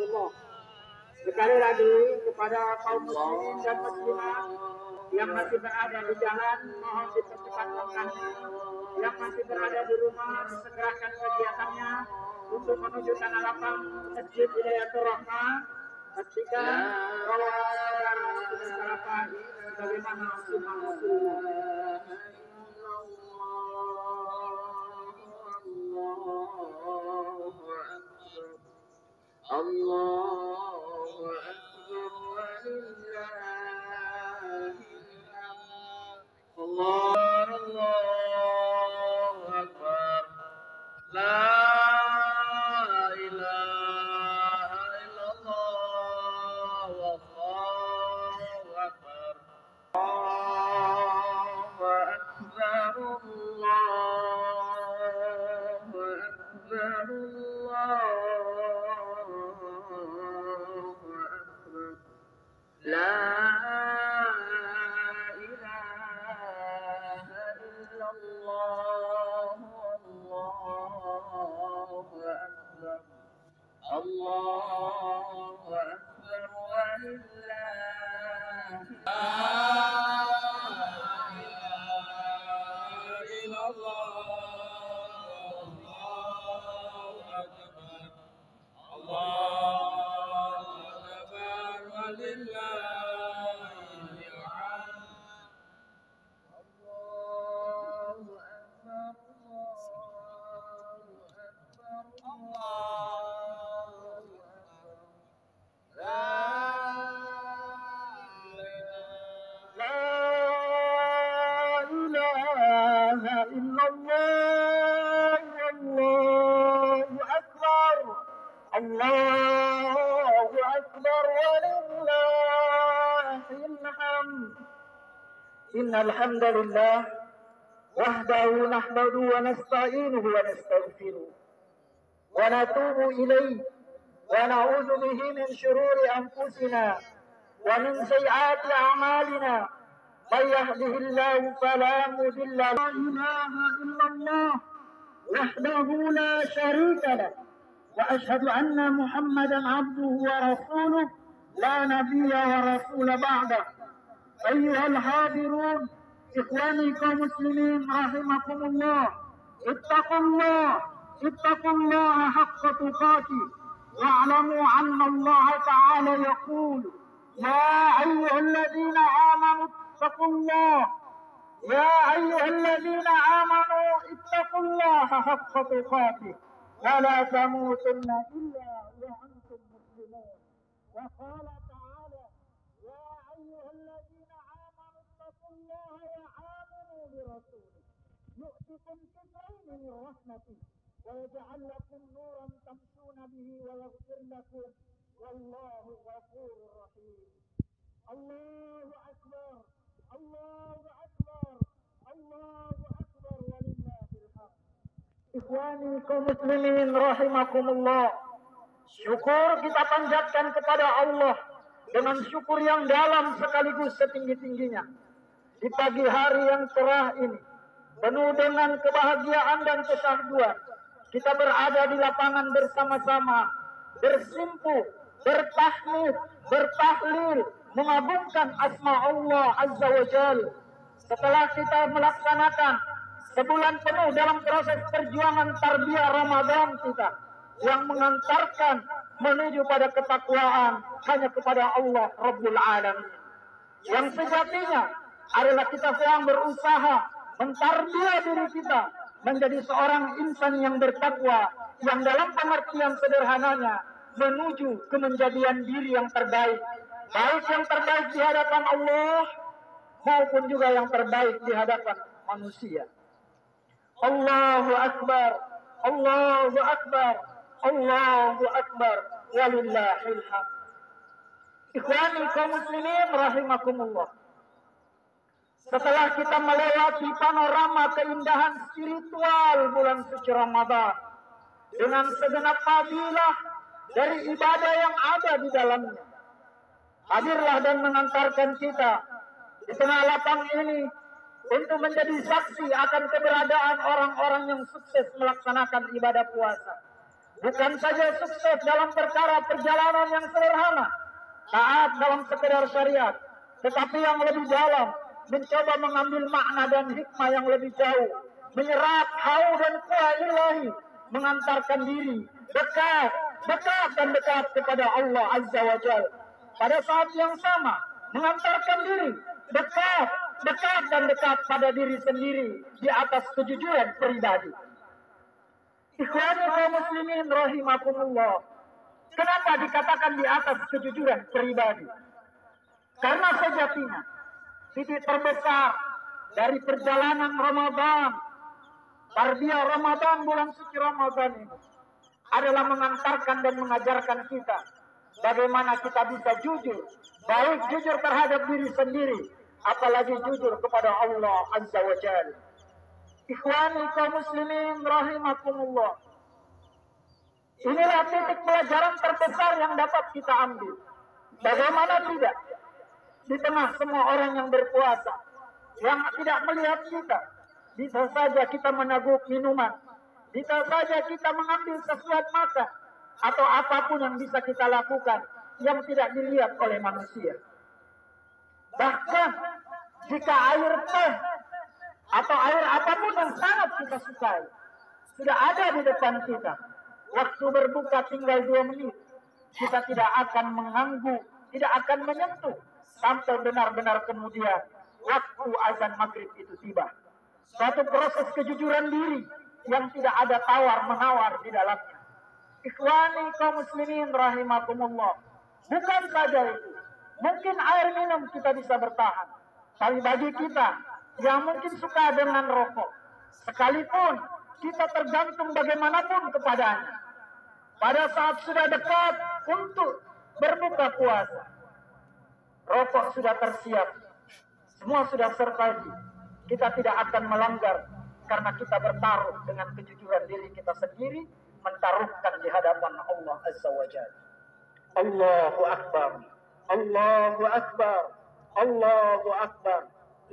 Allah. Sekali lagi kepada kaum muslimin dan muslimat yang masih berada di jalan, mohon dipercepat langkahnya. Yang masih berada di rumah, segerakan kegiatannya untuk menuju tanah lapang Masjid Hidayatul Rahmah. Pastikan bahwa saudara sudah sarapan sebagaimana sunnah Rasulullah. Allahu Akbar walillahil hamd. Allahu Akbar. La ilaha illallah wallahu akbar. Allahu akbar. Allahu akbar. Allahu akbar. La ilaha illallah wallahu akbar. Allahu akbar walillahil Allahu akbar walillahil hamd. Innal hamdalillah wahdahu nahmadu wa nasta'inuhu wa nastaghfiruh wa natubu ilayhi wa na'udzu bihi min shururi anfusina wa min sayyiati a'malina. May yahdihillahu fala mudilla lahu. La ilaha illallah wahdahu la syarika lahu. وأشهد أن محمدا عبده ورسوله لا نبي ورسول بعده. أيها الحاضرون إخواني كمسلمين رحمكم الله، اتقوا الله حق تقاته واعلموا أن الله تعالى يقول يا أيها الذين آمنوا اتقوا الله اتقوا الله حق تقاته ولا تموتن إلا وأنتم مسلمون. وقال تعالى يا أيها الذين آمنوا اتقوا الله وآمنوا برسوله يؤتكم كفرين من رحمته ويجعل لكم نورا تمشون به ويغفر لكم والله غفور رحيم. الله أكبر الله أكبر الله أكبر ولله الحمد. Ikhwani kaum muslimin rahimakumullah. Syukur kita panjatkan kepada Allah dengan syukur yang dalam sekaligus setinggi-tingginya. Di pagi hari yang cerah ini, penuh dengan kebahagiaan dan kesyahduan, kita berada di lapangan bersama-sama, bersimpuh, bertahmid, bertahlil, mengagungkan asma Allah Azza wa Jalla. Setelah kita melaksanakan sebulan penuh dalam proses perjuangan tarbiyah Ramadan kita yang mengantarkan menuju pada ketakwaan hanya kepada Allah Rabbul Alamin. Yang sejatinya adalah kita sedang berusaha mentarbiyah diri kita menjadi seorang insan yang bertakwa, yang dalam pengertian sederhananya menuju kemenjadian diri yang terbaik, baik yang terbaik di hadapan Allah maupun juga yang terbaik di hadapan manusia. Allahu Akbar, Allahu Akbar, Allahu Akbar, walillahil hamd. Ikhwani kaum muslimin rahimakumullah. Setelah kita melewati panorama keindahan spiritual bulan suci Ramadan dengan segenap fadilah dari ibadah yang ada di dalamnya, hadirlah dan mengantarkan kita di tengah lapang ini untuk menjadi saksi akan keberadaan orang-orang yang sukses melaksanakan ibadah puasa. bukan saja sukses dalam perkara perjalanan yang sederhana, taat dalam sekedar syariat, tetapi yang lebih dalam, mencoba mengambil makna dan hikmah yang lebih jauh, menyerap hawa dan kuah ilahi, mengantarkan diri dekat dan dekat kepada Allah Azza wa Jalla. Pada saat yang sama, mengantarkan diri dekat dan dekat pada diri sendiri di atas kejujuran pribadi. Ikhwani kaum muslimin rahimakumullah. Kenapa dikatakan di atas kejujuran pribadi? Karena sejatinya titik terbesar dari perjalanan Ramadan, tarbiyah Ramadan, bulan suci Ramadan ini adalah mengantarkan dan mengajarkan kita bagaimana kita bisa jujur, baik jujur terhadap diri sendiri, apalagi jujur kepada Allah Azza wa Jalla. Ikhwani kaum muslimin rahimakumullah. Inilah titik pelajaran terbesar yang dapat kita ambil. Bagaimana tidak di tengah semua orang yang berpuasa, yang tidak melihat kita, bisa saja kita menaguk minuman, bisa saja kita mengambil sesuatu makan, atau apapun yang bisa kita lakukan yang tidak dilihat oleh manusia. Bahkan jika air teh atau air apapun yang sangat kita sukai sudah ada di depan kita, waktu berbuka tinggal 2 menit, kita tidak akan mengganggu, tidak akan menyentuh sampai benar-benar kemudian waktu azan maghrib itu tiba. Suatu proses kejujuran diri yang tidak ada tawar-menawar di dalamnya. Ikhwani kaum muslimin rahimakumullah. Bukan saja itu, mungkin air minum kita bisa bertahan, tapi bagi kita yang mungkin suka dengan rokok, sekalipun kita tergantung bagaimanapun kepadanya, pada saat sudah dekat untuk berbuka puasa, rokok sudah tersiap, semua sudah tersaji, kita tidak akan melanggar karena kita bertaruh dengan kejujuran diri kita sendiri, mentaruhkan di hadapan Allah Azza wa Jalla. Allahu Akbar, Allahu Akbar, Allahu Akbar.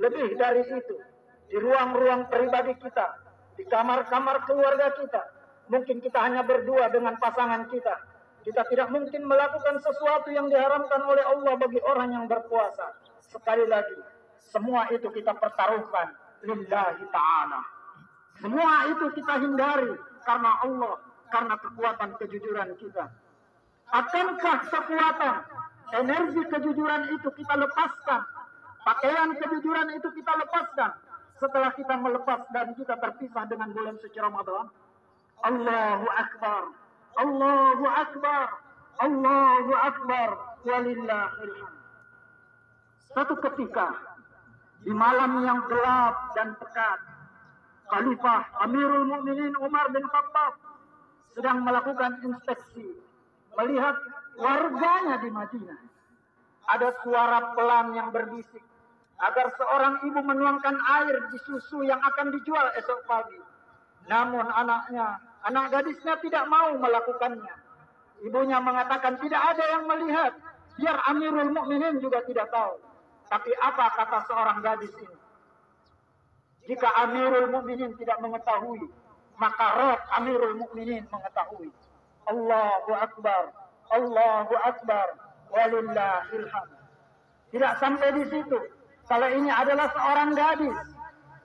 Lebih dari itu, di ruang-ruang pribadi kita, di kamar-kamar keluarga kita, mungkin kita hanya berdua dengan pasangan kita. Kita tidak mungkin melakukan sesuatu yang diharamkan oleh Allah bagi orang yang berpuasa. Sekali lagi, semua itu kita pertaruhkan lillahi ta'ala. Semua itu kita hindari karena Allah, karena kekuatan kejujuran kita. Akankah kekuatan energi kejujuran itu kita lepaskan? Pakaian kejujuran itu kita lepaskan setelah kita melepas dan kita terpisah dengan bulan suci Ramadan? Allahu Akbar, Allahu Akbar, Allahu Akbar, walillahil hamd. Satu ketika di malam yang gelap dan pekat, Khalifah Amirul Mukminin Umar bin Khattab sedang melakukan inspeksi, melihat warganya di Madinah. Ada suara pelan yang berbisik agar seorang ibu menuangkan air di susu yang akan dijual esok pagi. Namun anak gadisnya tidak mau melakukannya. Ibunya mengatakan tidak ada yang melihat, biar Amirul Mukminin juga tidak tahu. Tapi apa kata seorang gadis ini? Jika Amirul Mukminin tidak mengetahui, maka roh Amirul Mukminin mengetahui. Allahu Akbar, Allahu Akbar, walillahil hamd. Tidak sampai di situ. Kalau ini adalah seorang gadis,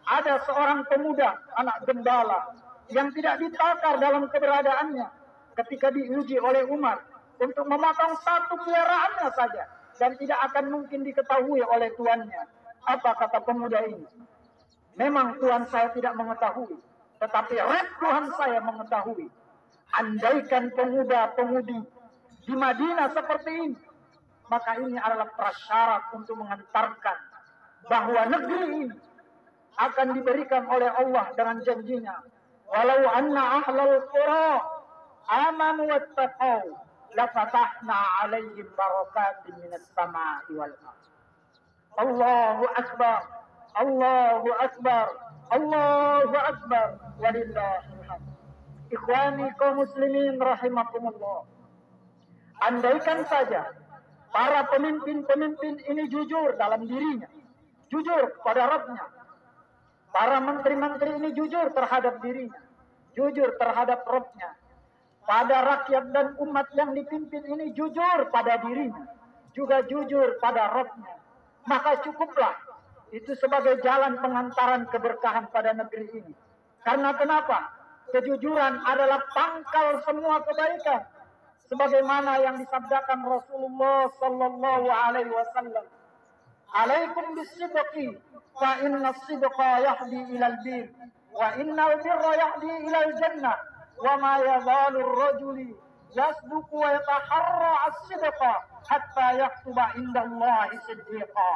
ada seorang pemuda, anak gembala, yang tidak ditakar dalam keberadaannya ketika diuji oleh Umar untuk memotong satu peliharaannya saja dan tidak akan mungkin diketahui oleh tuannya. Apa kata pemuda ini? Memang tuan saya tidak mengetahui, tetapi roh Tuhan saya mengetahui. Andaikan pemuda-pemudi di Madinah seperti ini, maka ini adalah prasyarat untuk mengantarkan bahwa negeri ini akan diberikan oleh Allah dengan janjinya. Walau anna ahlal qura amanu wattaqau lafatahna alaihim barakatin minas samai wal ardh. Allahu Akbar, Allahu Akbar, Allahu Akbar, walillahil hamd. Ikhwani kaum muslimin rahimakumullah. Andaikan saja para pemimpin-pemimpin ini jujur dalam dirinya, jujur kepada Rabbnya. Para menteri-menteri ini jujur terhadap dirinya, jujur terhadap Rabbnya. pada rakyat dan umat yang dipimpin ini jujur pada dirinya, juga jujur pada Rabb-nya, maka cukuplah itu sebagai jalan pengantaran keberkahan pada negeri ini. Karena kenapa? Kejujuran adalah pangkal semua kebaikan. Sebagaimana yang disabdakan Rasulullah sallallahu alaihi wasallam, "Alaikum bis-sidqi, fa inna as-sidqa yahdi ilal bir, wa innal birra yahdi ilal jannah, wa ma yazalu ar-rajuli yasduqu wa yataharra as-sidqa hatta yaktuba indallahi siddiqa.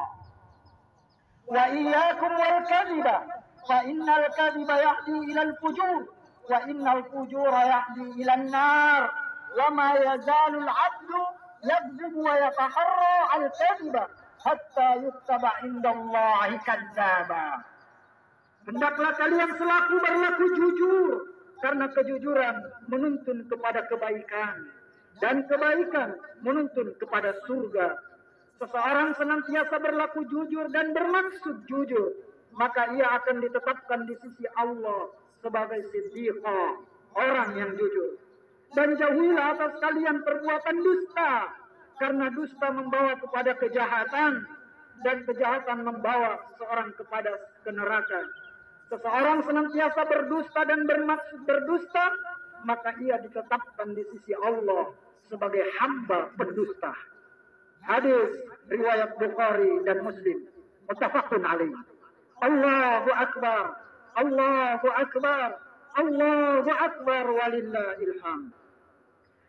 Wa iyyakum wal kadhiba, fa innal kadhiba yahdi ilal fujur, wa innal fujura yahdi ilan nar. Wa ma yazalul 'abdu yakdzibu wa yataharra al-kadhiba hatta yuktaba indallahi kadzdzaba." Hendaklah kalian selaku berlaku jujur, karena kejujuran menuntun kepada kebaikan dan kebaikan menuntun kepada surga. Seseorang senantiasa berlaku jujur dan bermaksud jujur, maka ia akan ditetapkan di sisi Allah sebagai siddiqah, orang yang jujur. Dan jauhilah atas kalian perbuatan dusta, karena dusta membawa kepada kejahatan, dan kejahatan membawa seseorang kepada neraka. Seseorang senantiasa berdusta dan bermaksud berdusta, maka ia ditetapkan di sisi Allah sebagai hamba pendusta. Hadis riwayat Bukhari dan Muslim, muttafaqun alaih. Allahu akbar, Allahu akbar, Allahu akbar, walillahil hamd.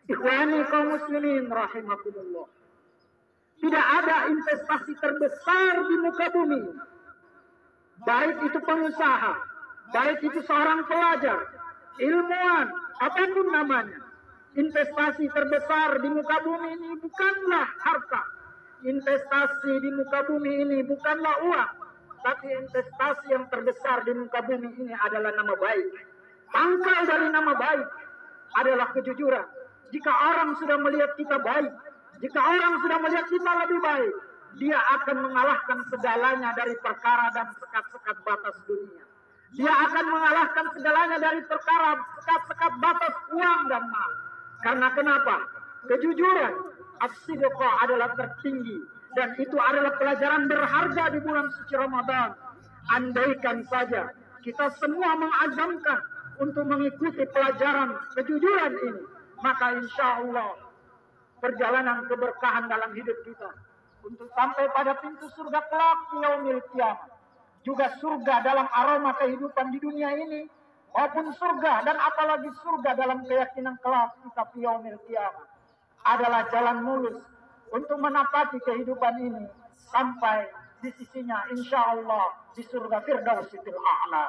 Ikhwani kaum muslimin rahimakumullah. Tidak ada investasi terbesar di muka bumi, baik itu pengusaha, baik itu seorang pelajar, ilmuwan, apapun namanya. Investasi terbesar di muka bumi ini bukanlah harta. Investasi di muka bumi ini bukanlah uang. Tapi investasi yang terbesar di muka bumi ini adalah nama baik. Pangkal dari nama baik adalah kejujuran. Jika orang sudah melihat kita baik, jika orang sudah melihat kita lebih baik, dia akan mengalahkan segalanya dari perkara dan sekat-sekat batas dunia. Dia akan mengalahkan segalanya dari perkara sekat-sekat batas uang dan mal. Karena kenapa? Kejujuran, as-sidqa adalah tertinggi, dan itu adalah pelajaran berharga di bulan suci Ramadan. Andaikan saja kita semua mengazamkan untuk mengikuti pelajaran kejujuran ini, maka insya Allah perjalanan keberkahan dalam hidup kita untuk sampai pada pintu surga kelak yaumil qiyamah, juga surga dalam aroma kehidupan di dunia ini, maupun surga dan apalagi surga dalam keyakinan kelak kita yaumil qiyamah, adalah jalan mulus untuk menapati kehidupan ini sampai di sisinya insya Allah di surga Firdausil A'la.